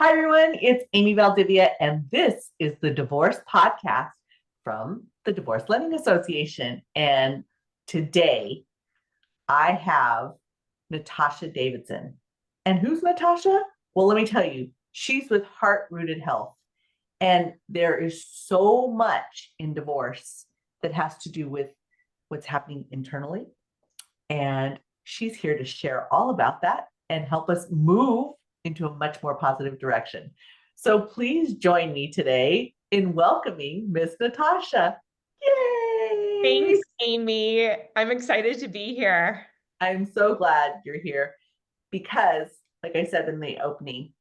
Hi, everyone. It's Amy Valdivia, and this is the Divorce Podcast from the Divorce Lending Association. And today I have Natasha Davidson. And who's Natasha? Well, let me tell you, she's with Heart Rooted Health. And there is so much in divorce that has to do with what's happening internally. And she's here to share all about that and help us move into a much more positive direction. So please join me today in welcoming Miss Natasha. Yay! Thanks, Amy. I'm excited to be here. I'm so glad you're here because, like I said in the opening,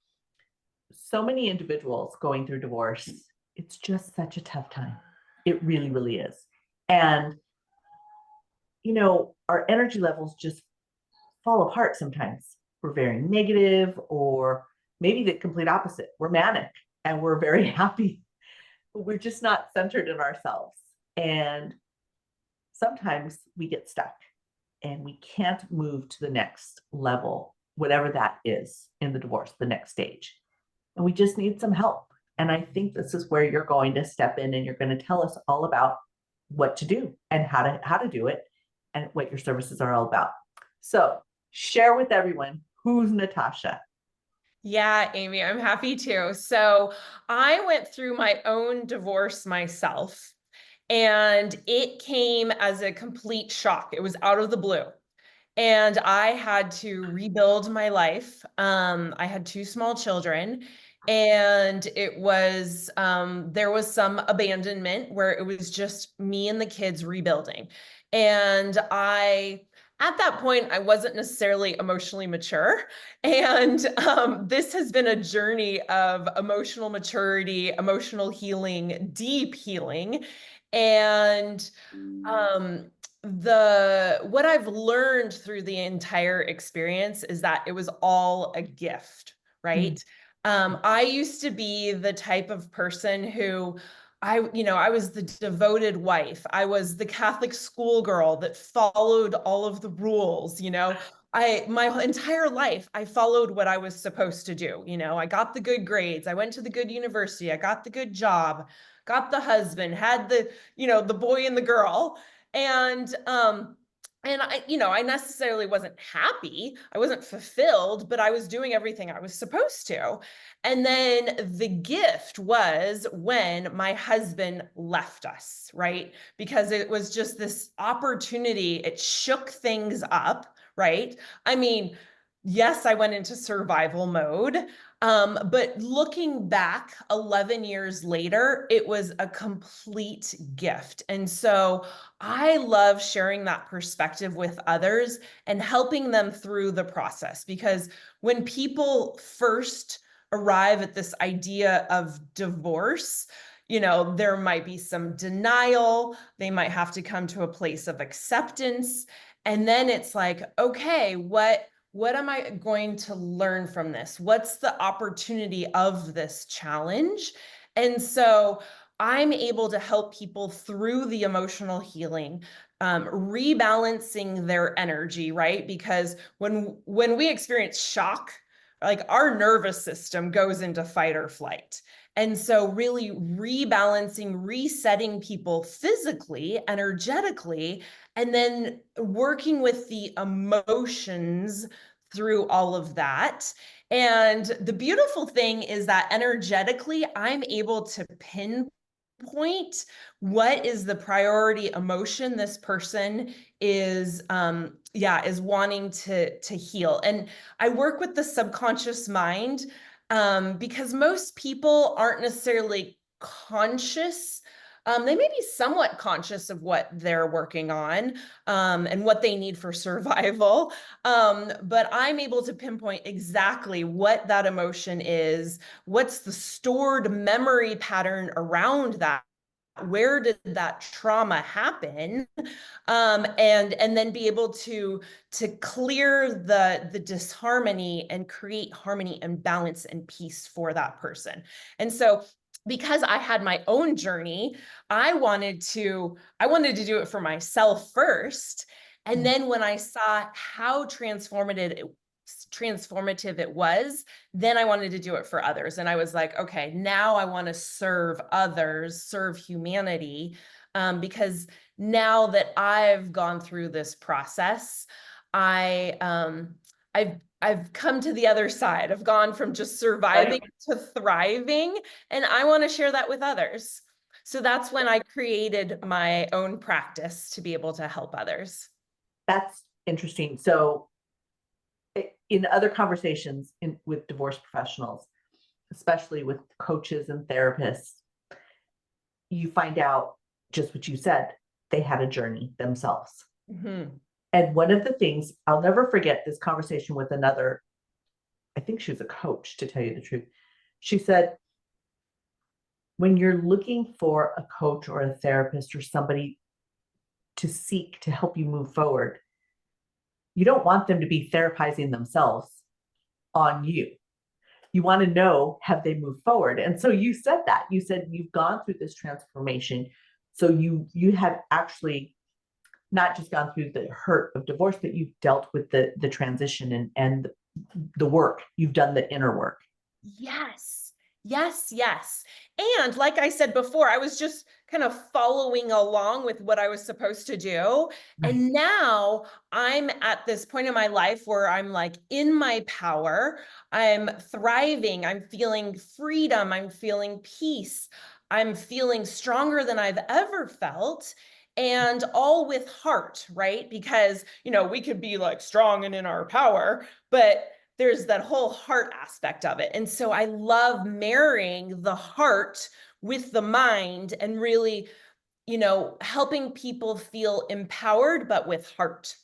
so many individuals going through divorce, it's just such a tough time. It really, really is. And, our energy levels just fall apart sometimes. We're very negative, or maybe the complete opposite. We're manic and we're very happy, but we're just not centered in ourselves. And sometimes we get stuck and we can't move to the next level, whatever that is in the divorce, the next stage. And we just need some help. And I think this is where you're going to step in and you're going to tell us all about what to do and how to do it and what your services are all about. So share with everyone who's Natasha. Yeah, Amy, I'm happy to. So I went through my own divorce myself, and it came as a complete shock. It was out of the blue. And I had to rebuild my life. I had two small children, and there was some abandonment where it was just me and the kids rebuilding. And at that point, I wasn't necessarily emotionally mature. And this has been a journey of emotional maturity, emotional healing, deep healing. And what I've learned through the entire experience is that it was all a gift, right? I used to be the type of person who I was the devoted wife. I was the Catholic schoolgirl that followed all of the rules. My entire life, I followed what I was supposed to do. I got the good grades. I went to the good university. I got the good job, got the husband, had the boy and the girl. And I necessarily wasn't happy. I wasn't fulfilled, but I was doing everything I was supposed to. And then the gift was when my husband left us, right? Because it was just this opportunity. It shook things up, right? I mean, yes, I went into survival mode. But looking back 11 years later, it was a complete gift. And so I love sharing that perspective with others and helping them through the process, because when people first arrive at this idea of divorce, there might be some denial. They might have to come to a place of acceptance. And then it's like, okay, what am I going to learn from this? What's the opportunity of this challenge? And so I'm able to help people through the emotional healing, rebalancing their energy, right? Because when we experience shock, like our nervous system goes into fight or flight. And so really rebalancing, resetting people physically, energetically, and then working with the emotions through all of that. And the beautiful thing is that energetically, I'm able to pinpoint what is the priority emotion this person is wanting to heal. And I work with the subconscious mind, because most people aren't necessarily conscious. They may be somewhat conscious of what they're working on, and what they need for survival. But I'm able to pinpoint exactly what that emotion is, what's the stored memory pattern around that. Where did that trauma happen? And then be able to clear the disharmony and create harmony and balance and peace for that person. And so because I had my own journey, I wanted to do it for myself first. And then when I saw how transformative transformative it was, then I wanted to do it for others. And I was like, okay, now I want to serve others, serve humanity, because now that I've gone through this process, I've come to the other side. I've gone from just surviving to thriving, and I want to share that with others. So that's when I created my own practice to be able to help others. That's interesting. So in other conversations with divorce professionals, especially with coaches and therapists, you find out just what you said, they had a journey themselves. Mm-hmm. And one of the things, I'll never forget this conversation with another, I think she was a coach, to tell you the truth. She said, when you're looking for a coach or a therapist or somebody to seek to help you move forward, you don't want them to be therapizing themselves on you. You want to know, have they moved forward? And so you said that. You said you've gone through this transformation. So you have actually not just gone through the hurt of divorce, but you've dealt with the transition and the work. You've done the inner work. Yes, yes, yes. And like I said before, I was just kind of following along with what I was supposed to do. Right. And now I'm at this point in my life where I'm like in my power, I'm thriving, I'm feeling freedom, I'm feeling peace, I'm feeling stronger than I've ever felt. And all with heart, right? Because, we could be like strong and in our power, but there's that whole heart aspect of it. And so I love marrying the heart with the mind and really, helping people feel empowered, but with heart.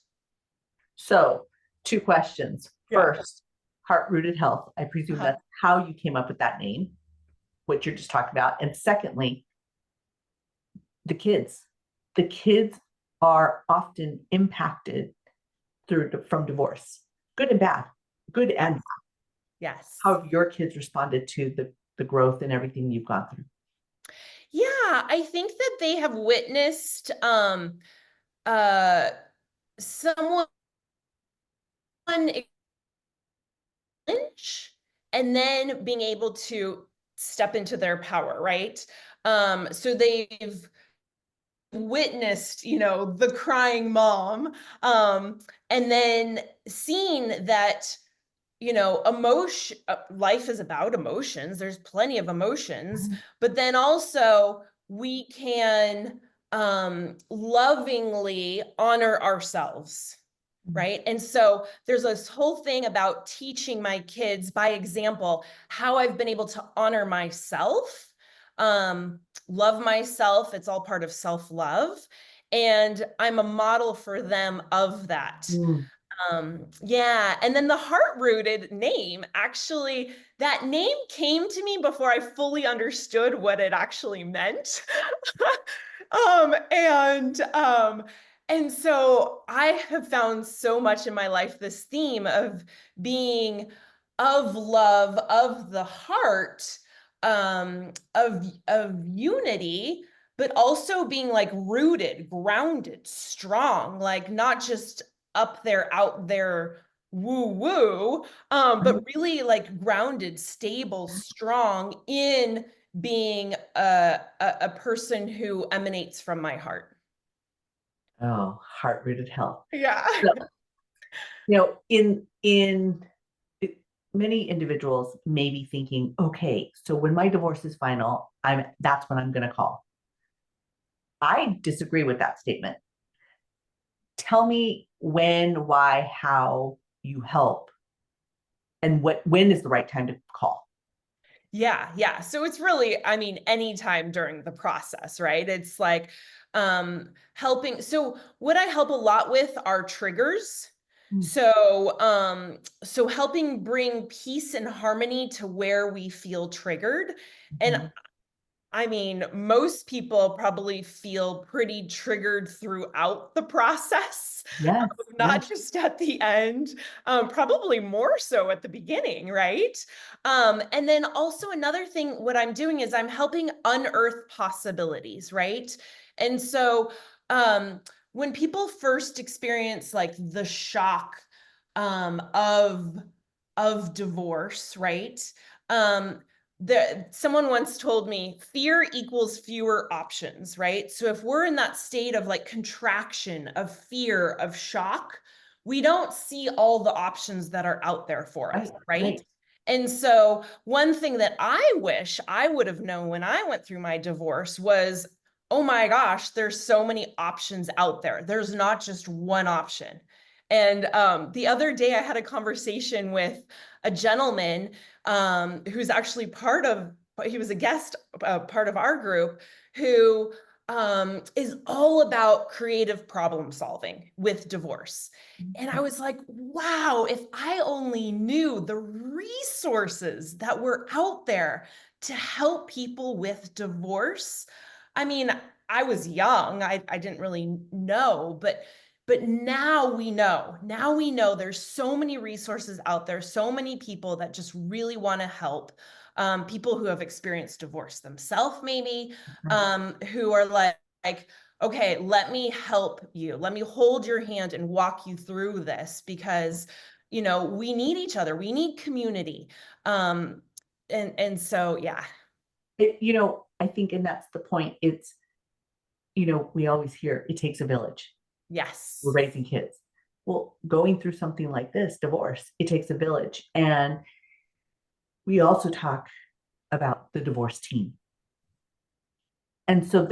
So 2 questions. Yeah. First, heart-rooted health. I presume that's how you came up with that name, what you're just talking about. And secondly, the kids. The kids are often impacted from divorce, good and bad, good and bad. Yes. How have your kids responded to the growth and everything you've gone through? Yeah, I think that they have witnessed someone and then being able to step into their power, right? So they've witnessed, the crying mom, and then seen that, life is about emotions. There's plenty of emotions, but then also we can lovingly honor ourselves. Right. And so there's this whole thing about teaching my kids by example, how I've been able to honor myself, love myself. It's all part of self-love. And I'm a model for them of that. Yeah. And then the heart-rooted name, actually, that name came to me before I fully understood what it actually meant. um, and um, and so I have found so much in my life this theme of being of love, of the heart, of unity, but also being like rooted, grounded, strong, like not just up there, out there, woo woo, but really like grounded, stable, strong in being a person who emanates from my heart. Oh, heart-rooted health. Yeah. So, in many individuals may be thinking, okay, so when my divorce is final, that's when I'm going to call. I disagree with that statement. Tell me when, why, how you help, and when is the right time to call. Yeah, yeah. So it's really, I mean, anytime during the process, right? It's like helping. So what I help a lot with are triggers. So helping bring peace and harmony to where we feel triggered. And I mean, most people probably feel pretty triggered throughout the process, Yes, not just at the end, probably more so at the beginning, right? And then also another thing, what I'm doing is I'm helping unearth possibilities, right? And so when people first experience like the shock of divorce, right? Someone once told me fear equals fewer options, right? So if we're in that state of like contraction, of fear, of shock, we don't see all the options that are out there for us, right? And so one thing that I wish I would have known when I went through my divorce was, oh my gosh, there's so many options out there. There's not just one option. And the other day I had a conversation with a gentleman who's actually he was a guest, part of our group, who is all about creative problem solving with divorce. And I was like, wow, if I only knew the resources that were out there to help people with divorce. I mean, I was young, I didn't really know, but now we know. Now we know there's so many resources out there, so many people that just really want to help. People who have experienced divorce themselves, maybe, who are like, okay, let me help you. Let me hold your hand and walk you through this because, we need each other. We need community. And so, yeah. I think, and that's the point. It's, we always hear it takes a village. Yes. We're raising kids. Well, going through something like this, divorce, it takes a village. And we also talk about the divorce team. And so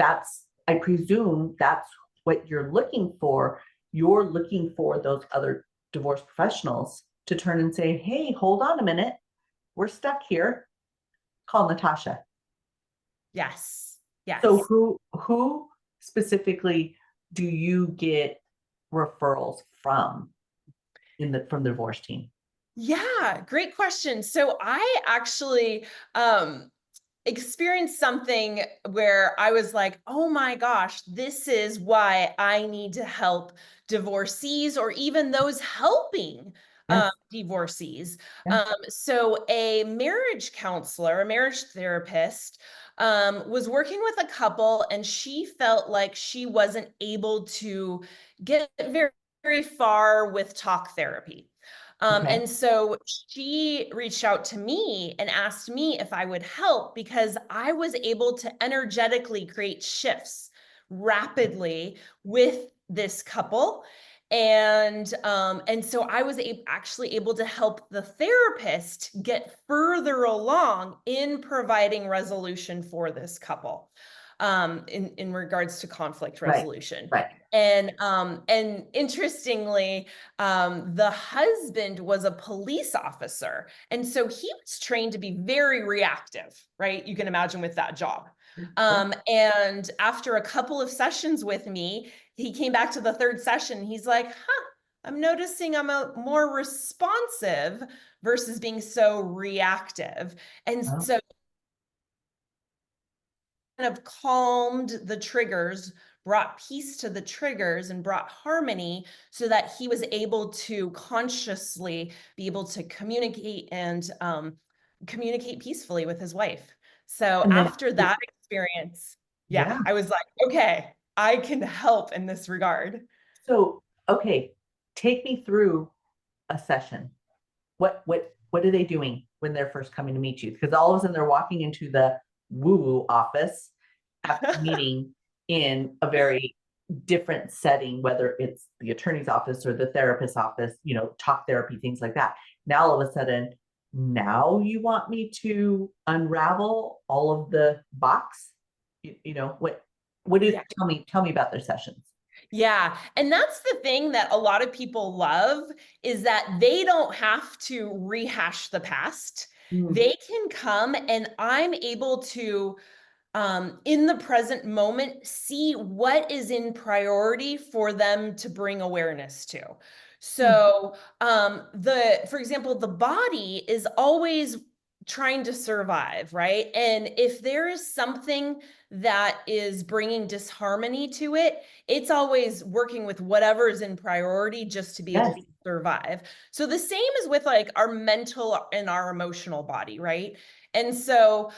I presume that's what you're looking for. You're looking for those other divorce professionals to turn and say, hey, hold on a minute. We're stuck here. Call Natasha. Yes. Yes. So who specifically do you get referrals from from the divorce team? Yeah, great question. So I actually experienced something where I was like, oh my gosh, this is why I need to help divorcees or even those helping divorcees. So a marriage counselor, a marriage therapist, was working with a couple, and she felt like she wasn't able to get very, very far with talk therapy. And so she reached out to me and asked me if I would help because I was able to energetically create shifts rapidly with this couple. And so I was actually able to help the therapist get further along in providing resolution for this couple, in regards to conflict resolution. Right. And interestingly, the husband was a police officer. And so he was trained to be very reactive, right? You can imagine with that job. And after a couple of sessions with me, he came back to the third session. He's like, I'm noticing I'm more responsive versus being so reactive. And so kind of calmed the triggers, brought peace to the triggers, and brought harmony so that he was able to consciously be able to communicate and communicate peacefully with his wife. So after that experience, I was like, okay, I can help in this regard. So, okay, take me through a session. What are they doing when they're first coming to meet you? Because all of a sudden they're walking into the woo-woo office after meeting in a very different setting, whether it's the attorney's office or the therapist's office, talk therapy, things like that. Now all of a sudden, now you want me to unravel all of the box? What is, tell me about their sessions. Yeah. And that's the thing that a lot of people love is that they don't have to rehash the past. They can come and I'm able to, in the present moment, see what is in priority for them to bring awareness to. So, for example, the body is always trying to survive, right? And if there is something that is bringing disharmony to it, it's always working with whatever is in priority just to be able to survive. So the same is with like our mental and our emotional body, right? And so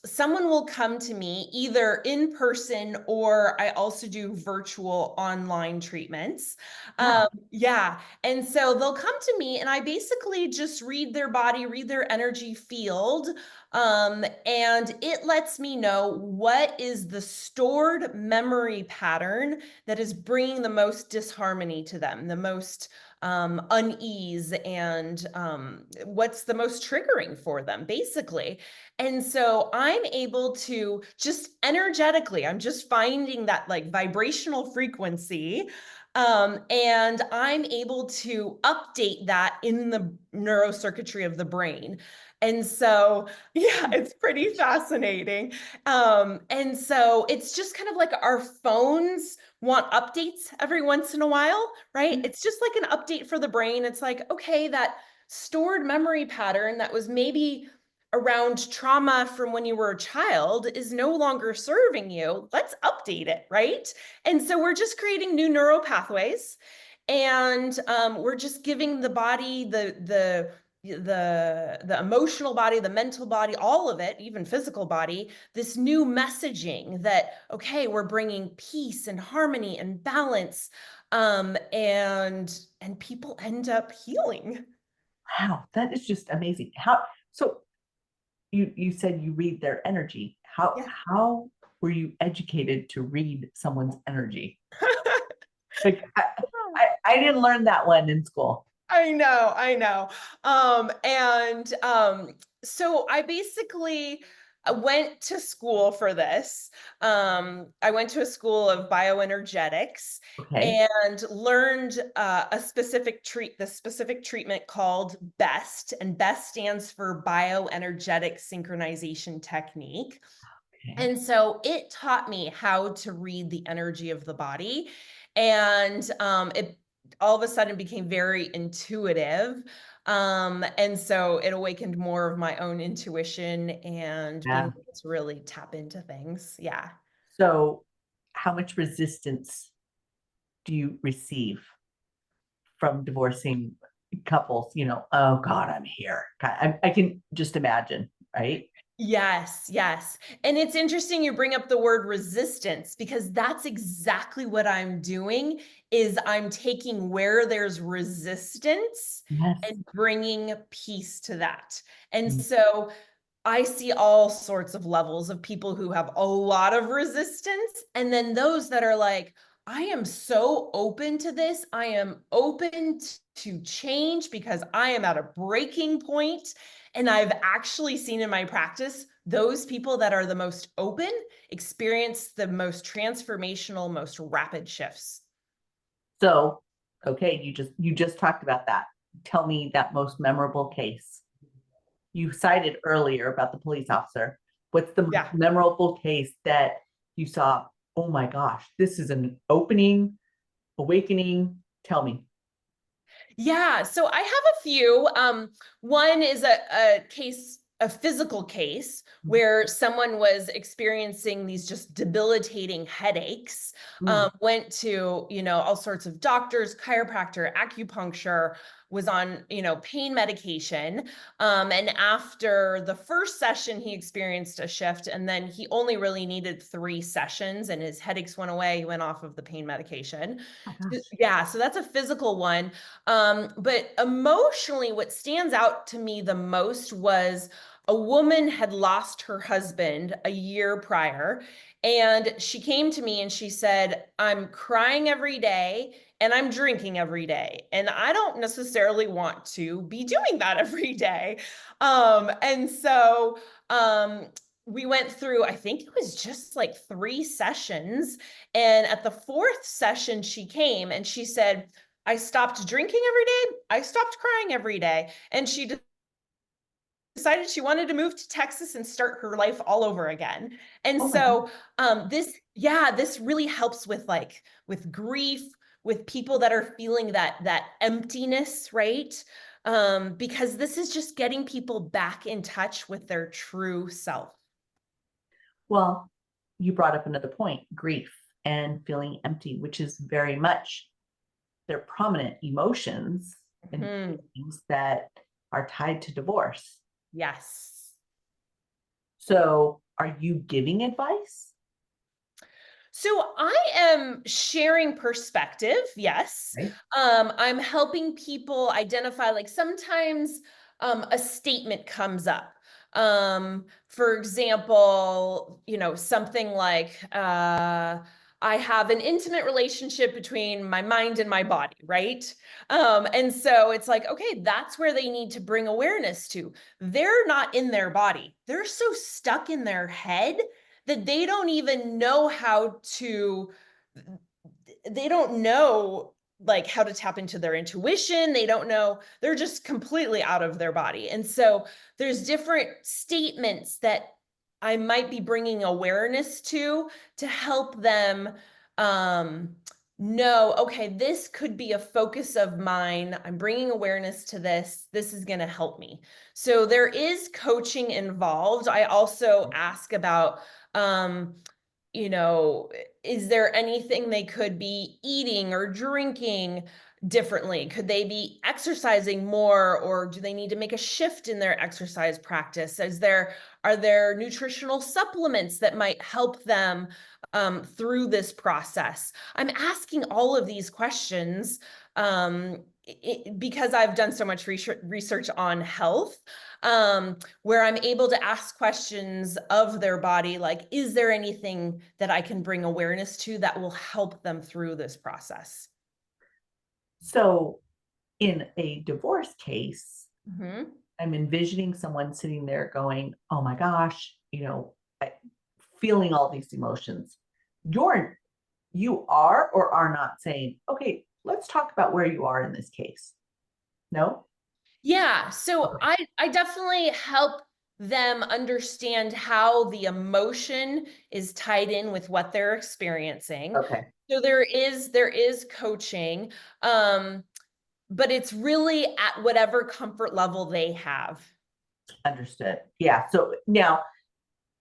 someone will come to me either in person, or I also do virtual online treatments. Wow. Yeah. And so they'll come to me and I basically just read their body, read their energy field. And it lets me know what is the stored memory pattern that is bringing the most disharmony to them, the most unease, and what's the most triggering for them, basically. And so I'm able to just energetically, I'm just finding that like vibrational frequency. And I'm able to update that in the neurocircuitry of the brain. And so, yeah, it's pretty fascinating. And so it's just kind of like our phones want updates every once in a while, right? It's just like an update for the brain. It's like, okay, that stored memory pattern that was maybe around trauma from when you were a child is no longer serving you. Let's update it, right? And so we're just creating new neural pathways, and we're just giving the body the emotional body, the mental body, all of it, even physical body, this new messaging that, okay, we're bringing peace and harmony and balance, and people end up healing. Wow, that is just amazing. So you said you read their energy. Yeah. How were you educated to read someone's energy? Like I didn't learn that one in school. I know, I know. So I basically went to school for this. I went to a school of bioenergetics Okay. and learned the specific treatment called BEST, and BEST stands for bioenergetic synchronization technique. Okay. And so it taught me how to read the energy of the body. And it all of a sudden became very intuitive. And so it awakened more of my own intuition and being Yeah. able to really tap into things. Yeah. So how much resistance do you receive from divorcing couples? Oh God, I'm here. I can just imagine, right? Yes, yes. And it's interesting you bring up the word resistance, because that's exactly what I'm doing is I'm taking where there's resistance Yes. and bringing peace to that. And Mm. so I see all sorts of levels of people who have a lot of resistance, and then those that are like, I am so open to this. I am open to change because I am at a breaking point. And I've actually seen in my practice, those people that are the most open experience the most transformational, most rapid shifts. So, okay, you just talked about that. Tell me that most memorable case. You cited earlier about the police officer. What's the most Yeah. memorable case that you saw? Oh my gosh, this is an opening, awakening. Tell me. Yeah, so I have a few. One is a case, a physical case where someone was experiencing these just debilitating headaches. Mm. Went to, all sorts of doctors, chiropractor, acupuncture, was on, pain medication. And after the first session, he experienced a shift, and then he only really needed 3 sessions, and his headaches went away. He went off of the pain medication. Oh my gosh. Yeah, so that's a physical one. But emotionally, what stands out to me the most was a woman had lost her husband a year prior. And she came to me and she said, I'm crying every day and I'm drinking every day. And I don't necessarily want to be doing that every day. And so we went through, I think it was just like 3 sessions. And at the fourth session, she came and she said, I stopped drinking every day. I stopped crying every day. And she decided she wanted to move to Texas and start her life all over again. And Oh my God. so this really helps with with grief, with people that are feeling that emptiness, right? Because this is just getting people back in touch with their true self. Well, you brought up another point, grief and feeling empty, which is very much they're prominent emotions and Mhm. things that are tied to divorce. Yes. So are you giving advice? So I am sharing perspective. Yes. Right. I'm helping people identify, like sometimes a statement comes up. For example, something like, I have an intimate relationship between my mind and my body, right? And so it's like, okay, that's where they need to bring awareness to. They're not in their body. They're so stuck in their head that they don't even know they don't know like how to tap into their intuition. They don't know, they're just completely out of their body. And so there's different statements that I might be bringing awareness to help them know, okay, this could be a focus of mine. I'm bringing awareness to this. This is going to help me. So there is coaching involved. I also ask about, um, you know, is there anything they could be eating or drinking differently? Could they be exercising more, or do they need to make a shift in their exercise practice? Are there nutritional supplements that might help them through this process? I'm asking all of these questions because I've done so much research on health, where I'm able to ask questions of their body, like, is there anything that I can bring awareness to that will help them through this process? So in a divorce case, Mm-hmm. I'm envisioning someone sitting there going, oh my gosh, feeling all these emotions. You're you are or are not saying, okay, let's talk about where you are in this case. No? Yeah, so Okay. I definitely help them understand how the emotion is tied in with what they're experiencing. Okay. So there is coaching, but it's really at whatever comfort level they have. Understood. Yeah. So now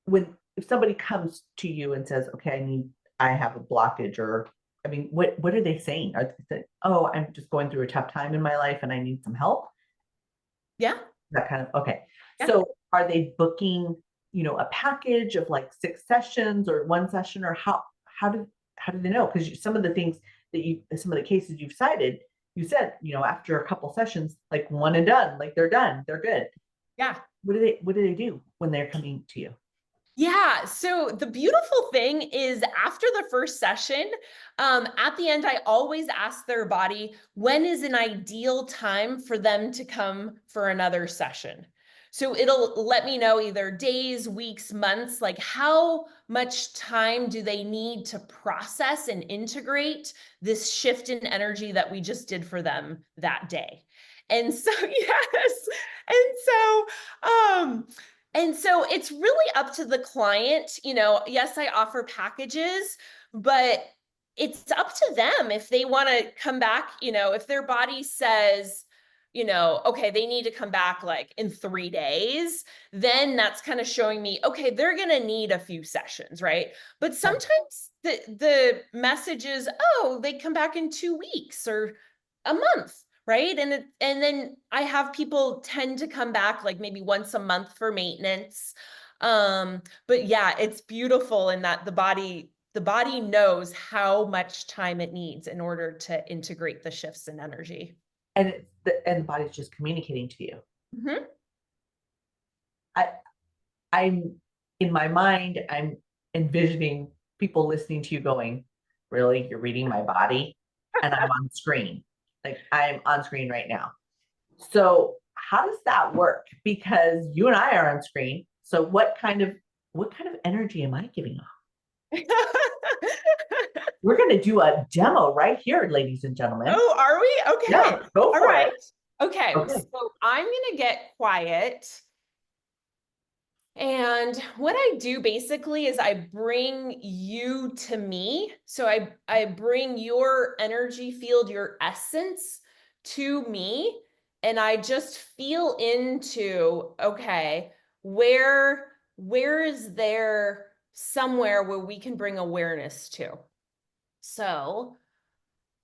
when if somebody comes to you and says, okay, I have a blockage, or I mean, what are they saying? Are they saying, oh, I'm just going through a tough time in my life and I need some help? Yeah, That kind of okay. yeah. So are they booking, a package of like 6 sessions or one session, or how do how do they know? Because some of the things some of the cases you've cited, you said, after a couple sessions, like one and done, like they're done, they're good. Yeah. What do they do when they're coming to you? Yeah. So the beautiful thing is after the first session, at the end, I always ask their body, when is an ideal time for them to come for another session? So it'll let me know either days, weeks, months, like how much time do they need to process and integrate this shift in energy that we just did for them that day. And so, yes. And so, it's really up to the client. Yes, I offer packages, but it's up to them if they want to come back, if their body says, okay, they need to come back like in 3 days, then that's kind of showing me, okay, they're going to need a few sessions, right? But sometimes the message is, oh, they come back in 2 weeks or a month. Right. And then I have people tend to come back like maybe once a month for maintenance. But yeah, it's beautiful in that the body knows how much time it needs in order to integrate the shifts in energy. And the body's just communicating to you. Mhm. I I'm in my mind, I'm envisioning people listening to you going, really, you're reading my body, and I'm on screen. Like I'm on screen right now. So how does that work? Because you and I are on screen. So what kind of energy am I giving off? We're going to do a demo right here, ladies and gentlemen. Oh, are we? Yeah, Okay. go All for right. it. Okay. Okay. So I'm going to get quiet. And what I do basically is I bring you to me. So I bring your energy field, your essence to me, and I just feel into, okay, where is there somewhere where we can bring awareness to? So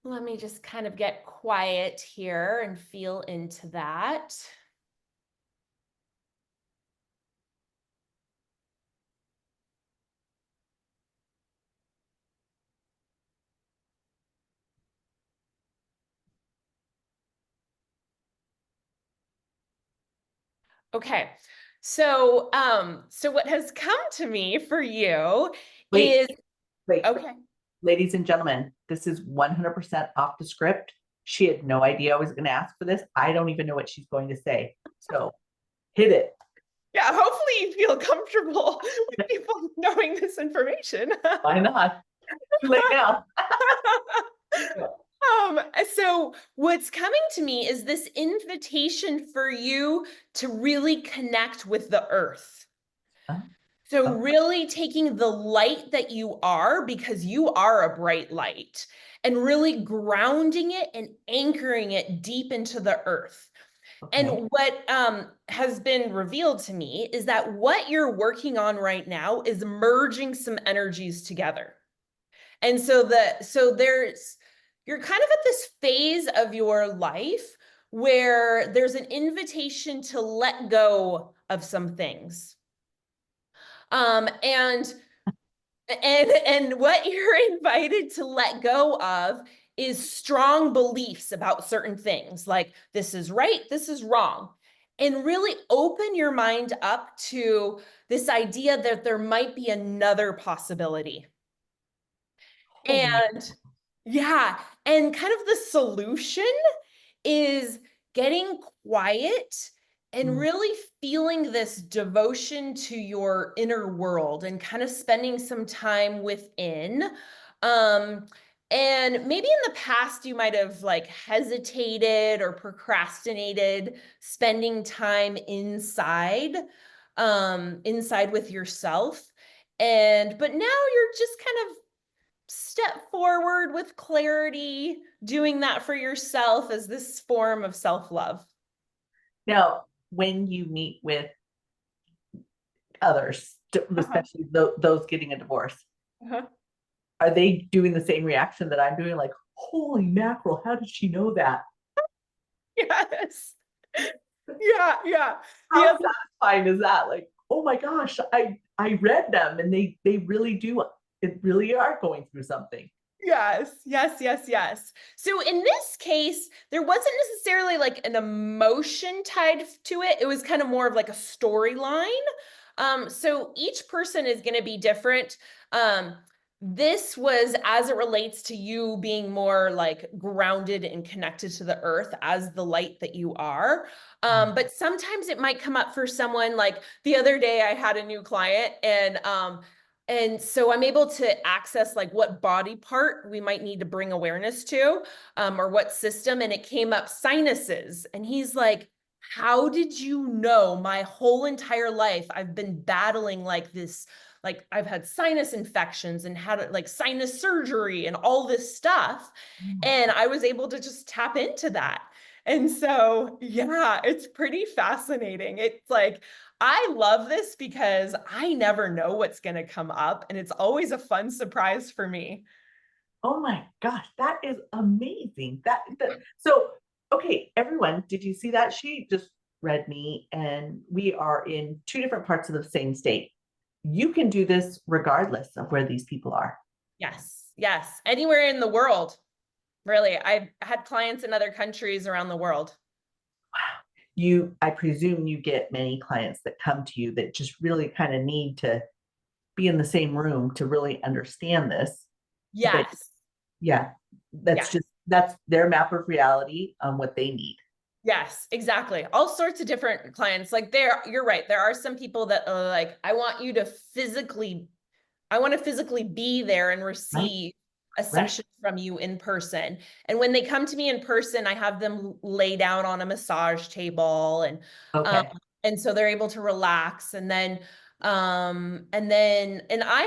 Let me just kind of get quiet here and feel into that. Okay. So what has come to me for you Wait, is, wait, okay. ladies and gentlemen, this is 100% off the script. She had no idea I was going to ask for this. I don't even know what she's going to say. So hit it. Yeah, hopefully you feel comfortable with people knowing this information. Why not? Too late now. Um, so what's coming to me is this invitation for you to really connect with the earth. So Oh, really taking the light that you are, because you are a bright light, and really grounding it and anchoring it deep into the earth. okay. And what has been revealed to me is that what you're working on right now is merging some energies together. And so there's, you're kind of at this phase of your life where there's an invitation to let go of some things. Um, and and what you're invited to let go of is strong beliefs about certain things, like this is right, this is wrong. And really open your mind up to this idea that there might be another possibility. Holy. And yeah, and kind of the solution is getting quiet and Mm. really feeling this devotion to your inner world and kind of spending some time within. Um, and maybe in the past, you might have like hesitated or procrastinated spending time inside, inside with yourself. But now you're just kind of step forward with clarity, doing that for yourself as this form of self-love. Now, when you meet with others, Uh-huh. especially those getting a divorce, Uh-huh. are they doing the same reaction that I'm doing? Like, holy mackerel, how did she know that? Yes. Yeah, yeah. The How other, satisfying is that? Like, oh my gosh, I read them and they really do it really are going through something. yes, yes, yes, yes. So in this case, there wasn't necessarily like an emotion tied to it. It was kind of more of like a storyline. So each person is going to be different. Um, this was as it relates to you being more like grounded and connected to the earth as the light that you are. But sometimes it might come up for someone. Like the other day, I had a new client, and so I'm able to access like what body part we might need to bring awareness to, or what system. And it came up sinuses. And he's like, how did you know my whole entire life I've been battling like this? Like I've had sinus infections and had like sinus surgery and all this stuff. And I was able to just tap into that. And so, yeah, it's pretty fascinating. It's like, I love this because I never know what's going to come up, and it's always a fun surprise for me. Oh my gosh, that is amazing. So okay, everyone, did you see that? She just read me, and we are in two different parts of the same state. You can do this regardless of where these people are. Yes, yes. Anywhere in the world, really. I've had clients in other countries around the world. I presume you get many clients that come to you that just really kind of need to be in the same room to really understand this. But Yes, yeah, yes, that's their map of reality on what they need. yes, exactly. All sorts of different clients. Like you're right. There are some people that are like, I want to physically be there and Right, receive a right. session from you in person. And when they come to me in person, I have them lay down on a massage table, um Okay. and so they're able to relax. And I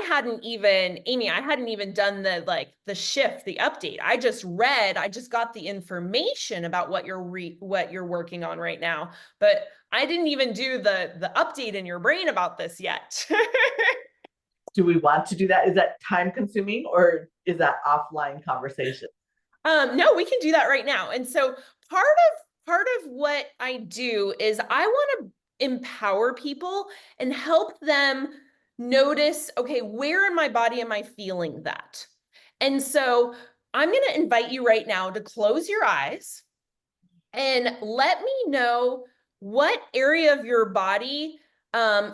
hadn't even, Amy, I hadn't even done the shift, the update. I just got the information about what you're working on right now, but I didn't even do the update in your brain about this yet. Do we want to do that? Is that time consuming or is that offline conversation? No, we can do that right now. And so part of what I do is I want to empower people and help them notice, okay, where in my body am I feeling that? And so I'm going to invite you right now to close your eyes and let me know what area of your body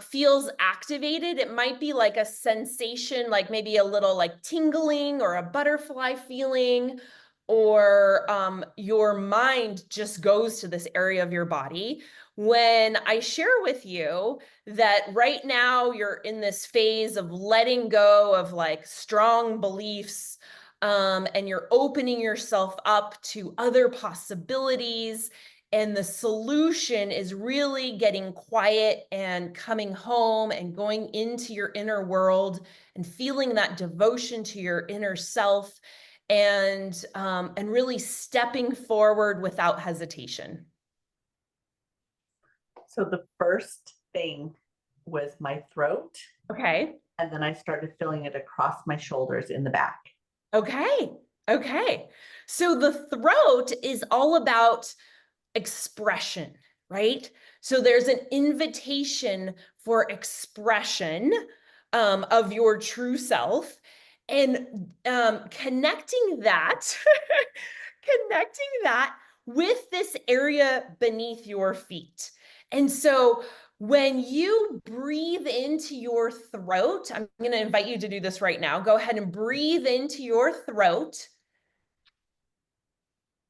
feels activated. It might be like a sensation, like maybe a little like tingling or a butterfly feeling, or your mind just goes to this area of your body. When I share with you that right now you're in this phase of letting go of like strong beliefs, and you're opening yourself up to other possibilities. And the solution is really getting quiet and coming home and going into your inner world and feeling that devotion to your inner self, and really stepping forward without hesitation. So the first thing was my throat. Okay. And then I started feeling it across my shoulders in the back. Okay. Okay. So the throat is all about expression, right? So there's an invitation for expression of your true self, and connecting that, connecting that with this area beneath your feet. And so when you breathe into your throat, I'm going to invite you to do this right now. Go ahead and breathe into your throat.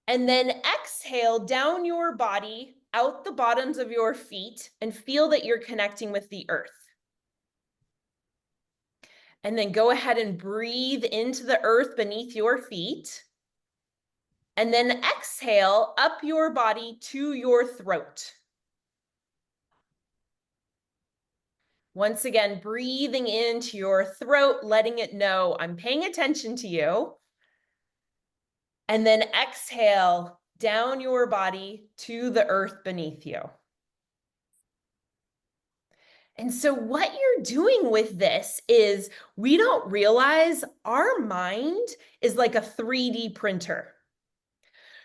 And then exhale down your body, out the bottoms of your feet, and feel that you're connecting with the earth. And then go ahead and breathe into the earth beneath your feet. And then exhale up your body to your throat. Once again, breathing into your throat, letting it know I'm paying attention to you. And then exhale down your body to the earth beneath you. And so what you're doing with this is, we don't realize our mind is like a 3D printer.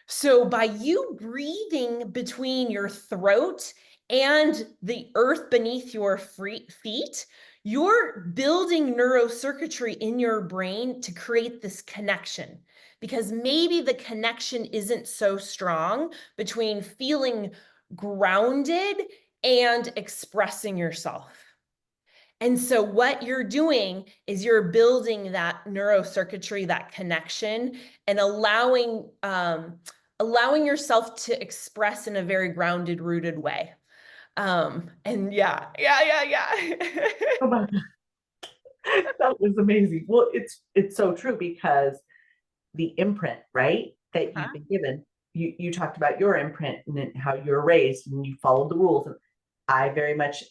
So by you breathing between your throat and the earth beneath your feet, you're building neurocircuitry in your brain to create this connection. Because maybe the connection isn't so strong between feeling grounded and expressing yourself. And so what you're doing is you're building that neurocircuitry, that connection, and allowing yourself to express in a very grounded, rooted way. And yeah. Oh my God. That was amazing. Well, it's so true, because the imprint, right, that you've been given, you talked about your imprint and how you're raised and you followed the rules. And I very much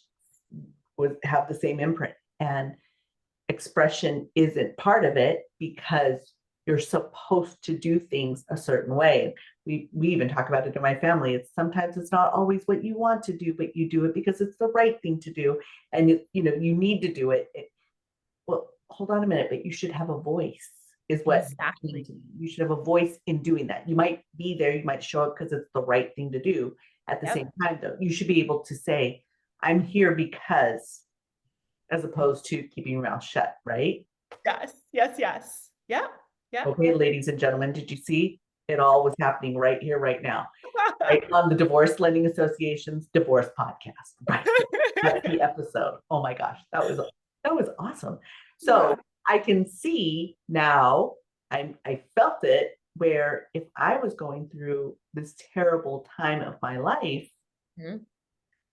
would have the same imprint, and expression isn't part of it because you're supposed to do things a certain way. We even talk about it in my family. It's sometimes it's not always what you want to do, but you do it because it's the right thing to do, and you need to do it. Well, hold on a minute, but you should have a voice, is what Exactly. you should have a voice in doing that. You might be there, you might show up because it's the right thing to do. At the same time, though, you should be able to say, I'm here because, as opposed to keeping your mouth shut, right? Yes. Yeah. Okay, ladies and gentlemen, did you see? It all was happening right here, right now, right on the Divorce Lending Association's Divorce Podcast. Right. That's the episode. Oh my gosh, that was awesome. So I can see now, I felt it, where if I was going through this terrible time of my life,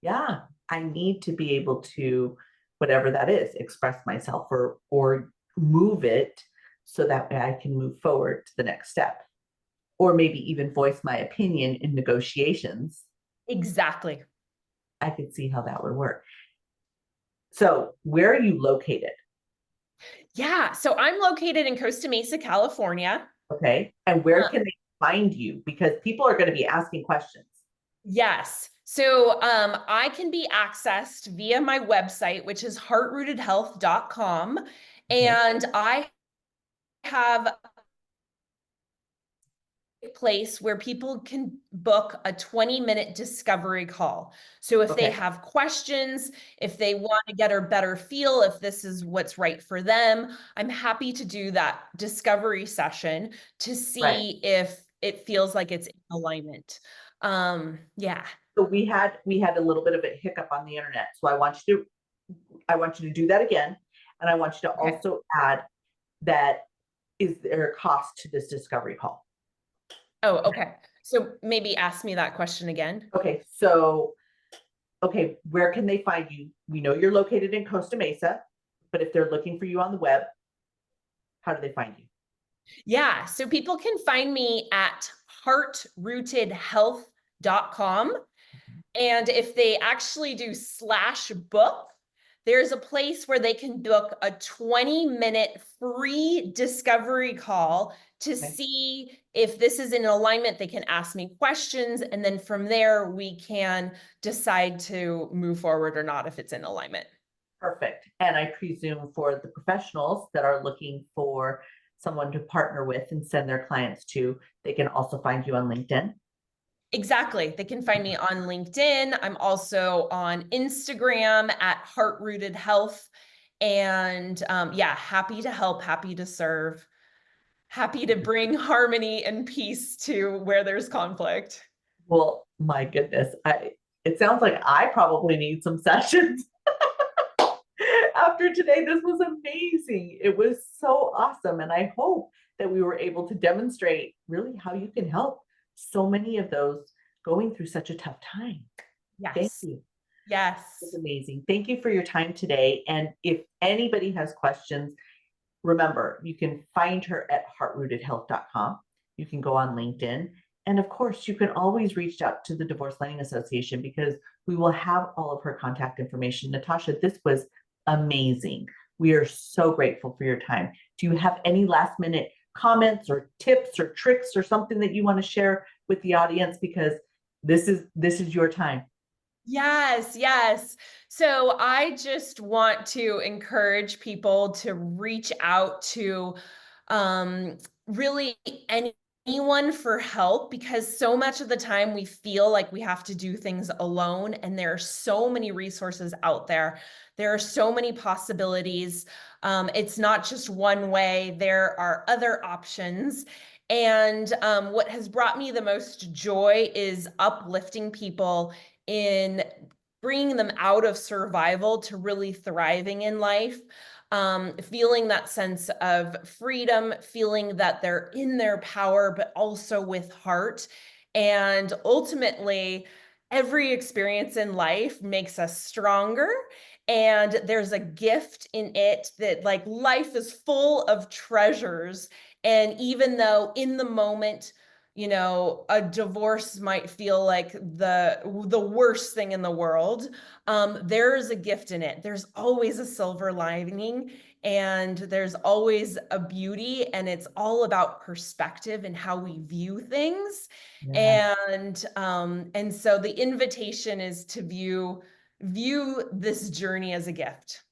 yeah, I need to be able to, whatever that is, express myself or move it so that way I can move forward to the next step. Or maybe even voice my opinion in negotiations. Exactly. I could see how that would work. So, where are you located? Yeah. So I'm located in Costa Mesa, California. Okay. And where can they find you? Because people are going to be asking questions. Yes. So I can be accessed via my website, which is heartrootedhealth.com. Okay. And I have place where people can book a 20-minute discovery call. So if they Okay. have questions, if they want to get a better feel, if this is what's right for them, I'm happy to do that discovery session to Right. see if it feels like it's in alignment. Yeah. So we had a little bit of a hiccup on the internet. So I want you to do that again. And I want you to Okay. also add that, is there a cost to this discovery call? Oh, okay. So maybe ask me that question again. Okay. So, okay, where can they find you? We know you're located in Costa Mesa, but if they're looking for you on the web, how do they find you? Yeah, so people can find me at heartrootedhealth.com. And if they actually do /book, there's a place where they can book a 20-minute free discovery call to Okay. see if this is in alignment. They can ask me questions, and then from there, we can decide to move forward or not if it's in alignment. Perfect. And I presume for the professionals that are looking for someone to partner with and send their clients to, they can also find you on LinkedIn. Exactly. They can find me on LinkedIn. I'm also on Instagram at Heart Rooted Health. And yeah, happy to help, happy to serve, happy to bring harmony and peace to where there's conflict. Well, my goodness, it sounds like I probably need some sessions after today. This was amazing. It was so awesome. And I hope that we were able to demonstrate really how you can help so many of those going through such a tough time. Thank Yes. you. Yes. It's amazing. Thank you for your time today. And if anybody has questions, remember, you can find her at heartrootedhealth.com. You can go on LinkedIn. And of course, you can always reach out to the Divorce Planning Association because we will have all of her contact information. Natasha, this was amazing. We are so grateful for your time. Do you have any last minute comments or tips or tricks or something that you want to share with the audience? Because this is your time. Yes, yes. So I just want to encourage people to reach out to really anyone for help, because so much of the time we feel like we have to do things alone, and there are so many resources out there. There are so many possibilities. It's not just one way, there are other options. And what has brought me the most joy is uplifting people in bringing them out of survival to really thriving in life, feeling that sense of freedom, feeling that they're in their power, but also with heart. And ultimately, every experience in life makes us stronger. And there's a gift in it that, like, life is full of treasures. And even though in the moment, a divorce might feel like the worst thing in the world, there is a gift in it. There's always a silver lining, and there's always a beauty, and it's all about perspective and how we view things. Yeah. And so the invitation is to view this journey as a gift.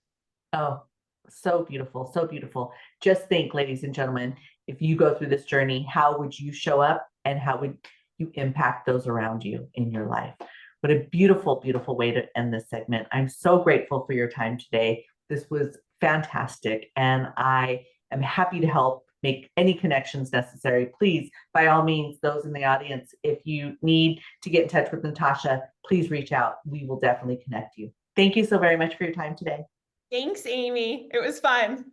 Oh, so beautiful, so beautiful. Just think, ladies and gentlemen, if you go through this journey, how would you show up and how would you impact those around you in your life? What a beautiful, beautiful way to end this segment. I'm so grateful for your time today. This was fantastic, and I am happy to help make any connections necessary. Please, by all means, those in the audience, if you need to get in touch with Natasha, please reach out. We will definitely connect you. Thank you so very much for your time today. Thanks, Amy. It was fun.